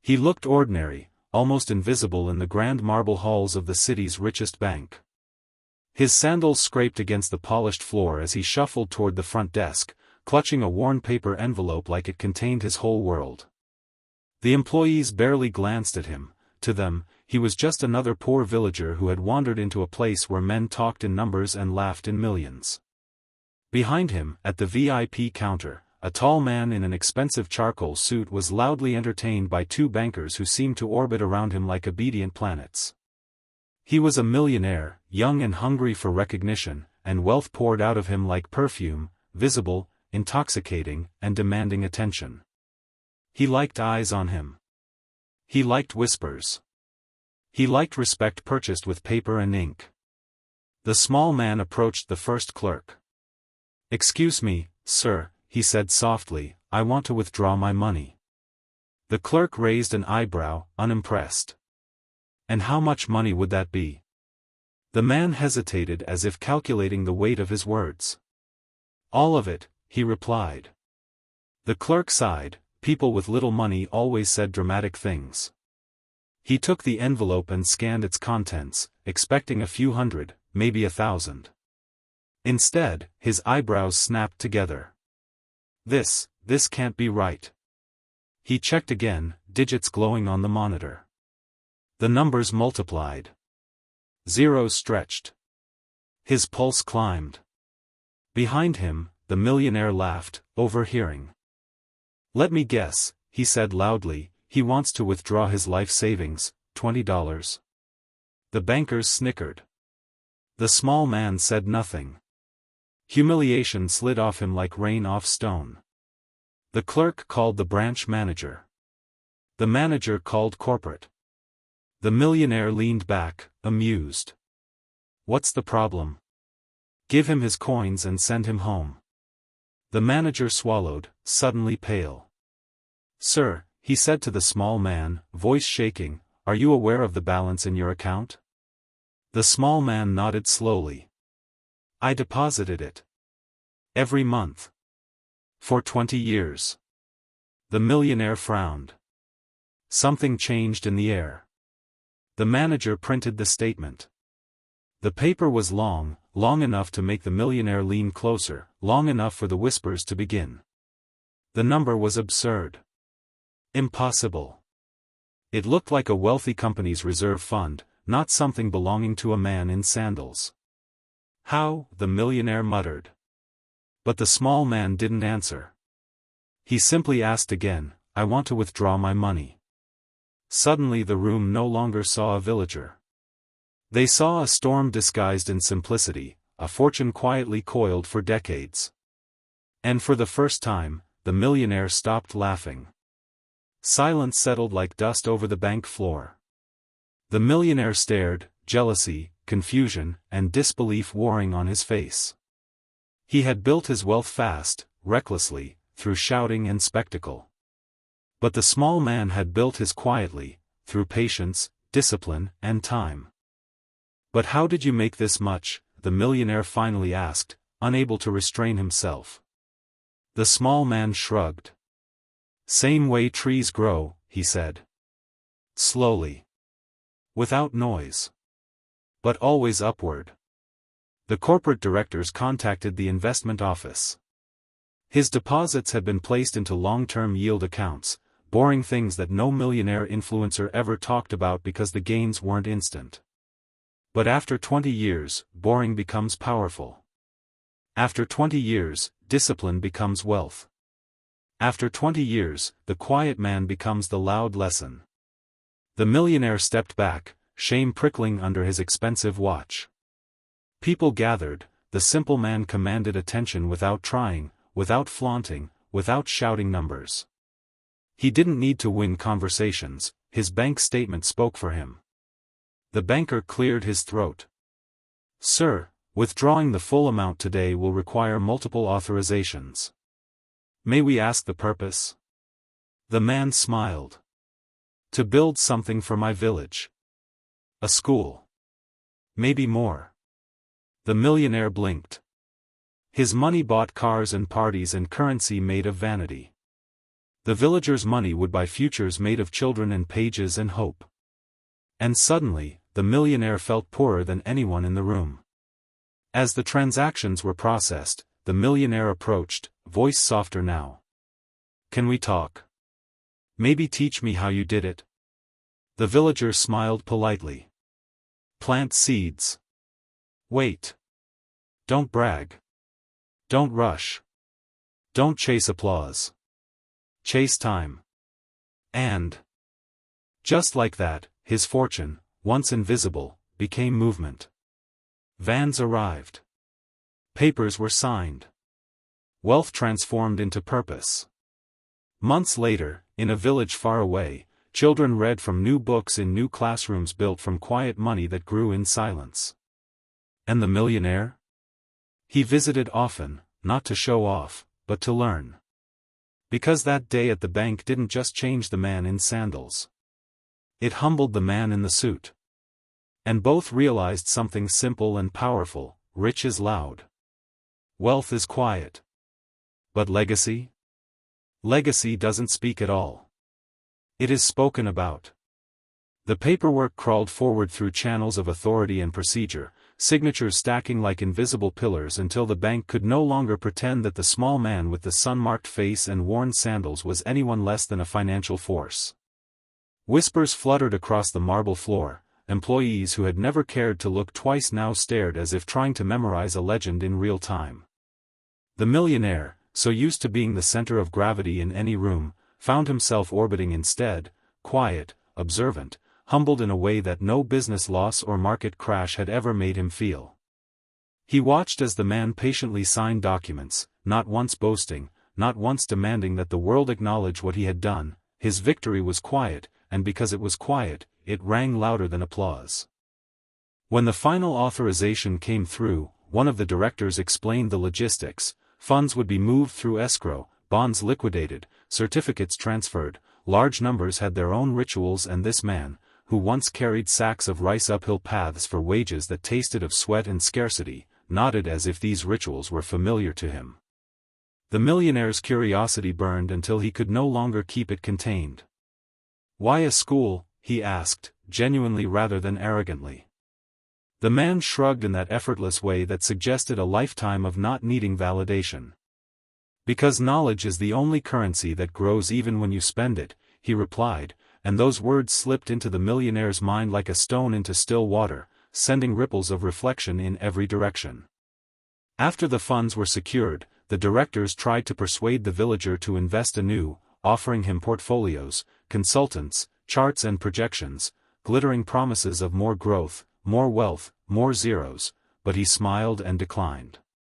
He looked ordinary, almost invisible in the grand marble halls of the city's richest bank. His sandals scraped against the polished floor as he shuffled toward the front desk, clutching a worn paper envelope like it contained his whole world. The employees barely glanced at him. To them, he was just another poor villager who had wandered into a place where men talked in numbers and laughed in millions. Behind him, at the VIP counter, a tall man in an expensive charcoal suit was loudly entertained by two bankers who seemed to orbit around him like obedient planets. He was a millionaire, young and hungry for recognition, and wealth poured out of him like perfume, visible, intoxicating, and demanding attention. He liked eyes on him. He liked whispers. He liked respect purchased with paper and ink. The small man approached the first clerk. "Excuse me, sir," he said softly, "I want to withdraw my money." The clerk raised an eyebrow, unimpressed. "And how much money would that be?" The man hesitated as if calculating the weight of his words. "All of it," he replied. The clerk sighed. People with little money always said dramatic things. He took the envelope and scanned its contents, expecting a few hundred, maybe 1,000. Instead, his eyebrows snapped together. This can't be right." He checked again, digits glowing on the monitor. The numbers multiplied. Zeros stretched. His pulse climbed. Behind him, the millionaire laughed, overhearing. "Let me guess," he said loudly, "he wants to withdraw his life savings, $20. The bankers snickered. The small man said nothing. Humiliation slid off him like rain off stone. The clerk called the branch manager. The manager called corporate. The millionaire leaned back, amused. "What's the problem? Give him his coins and send him home." The manager swallowed, suddenly pale. "Sir," he said to the small man, voice shaking, "are you aware of the balance in your account?" The small man nodded slowly. "I deposited it. Every month. For 20 years. The millionaire frowned. Something changed in the air. The manager printed the statement. The paper was long enough to make the millionaire lean closer, long enough for the whispers to begin. The number was absurd. Impossible. It looked like a wealthy company's reserve fund, not something belonging to a man in sandals. "How?" the millionaire muttered. But the small man didn't answer. He simply asked again, "I want to withdraw my money." Suddenly the room no longer saw a villager. They saw a storm disguised in simplicity, a fortune quietly coiled for decades. And for the first time, the millionaire stopped laughing. Silence settled like dust over the bank floor. The millionaire stared, jealousy, confusion, and disbelief warring on his face. He had built his wealth fast, recklessly, through shouting and spectacle. But the small man had built his quietly, through patience, discipline, and time. "But how did you make this much?" the millionaire finally asked, unable to restrain himself. The small man shrugged. "Same way trees grow," he said. "Slowly. Without noise. But always upward." The corporate directors contacted the investment office. His deposits had been placed into long-term yield accounts, boring things that no millionaire influencer ever talked about because the gains weren't instant. But after 20 years, boring becomes powerful. After 20 years, discipline becomes wealth. After 20 years, the quiet man becomes the loud lesson. The millionaire stepped back, shame prickling under his expensive watch. People gathered. The simple man commanded attention without trying, without flaunting, without shouting numbers. He didn't need to win conversations, his bank statement spoke for him. The banker cleared his throat. "Sir, withdrawing the full amount today will require multiple authorizations. May we ask the purpose?" The man smiled. "To build something for my village. A school. Maybe more." The millionaire blinked. His money bought cars and parties and currency made of vanity. The villagers' money would buy futures made of children and pages and hope. And suddenly, the millionaire felt poorer than anyone in the room. As the transactions were processed, the millionaire approached, voice softer now. "Can we talk? Maybe teach me how you did it?" The villager smiled politely. "Plant seeds. Wait. Don't brag. Don't rush. Don't chase applause. Chase time." And just like that, his fortune, once invisible, became movement. Vans arrived. Papers were signed. Wealth transformed into purpose. Months later, in a village far away, children read from new books in new classrooms built from quiet money that grew in silence. And the millionaire? He visited often, not to show off, but to learn. Because that day at the bank didn't just change the man in sandals. It humbled the man in the suit. And both realized something simple and powerful: rich is loud. Wealth is quiet. But legacy? Legacy doesn't speak at all. It is spoken about. The paperwork crawled forward through channels of authority and procedure, signatures stacking like invisible pillars until the bank could no longer pretend that the small man with the sun-marked face and worn sandals was anyone less than a financial force. Whispers fluttered across the marble floor. Employees who had never cared to look twice now stared as if trying to memorize a legend in real time. The millionaire, so used to being the center of gravity in any room, found himself orbiting instead, quiet, observant, humbled in a way that no business loss or market crash had ever made him feel. He watched as the man patiently signed documents, not once boasting, not once demanding that the world acknowledge what he had done. His victory was quiet, and because it was quiet, it rang louder than applause. When the final authorization came through, one of the directors explained the logistics. Funds would be moved through escrow, bonds liquidated, certificates transferred. Large numbers had their own rituals, and this man, who once carried sacks of rice uphill paths for wages that tasted of sweat and scarcity, nodded as if these rituals were familiar to him. The millionaire's curiosity burned until he could no longer keep it contained. "Why a school?" he asked, genuinely rather than arrogantly. The man shrugged in that effortless way that suggested a lifetime of not needing validation. "Because knowledge is the only currency that grows even when you spend it," he replied, and those words slipped into the millionaire's mind like a stone into still water, sending ripples of reflection in every direction. After the funds were secured, the directors tried to persuade the villager to invest anew, offering him portfolios, consultants, charts and projections, glittering promises of more growth, more wealth, more zeros, but he smiled and declined.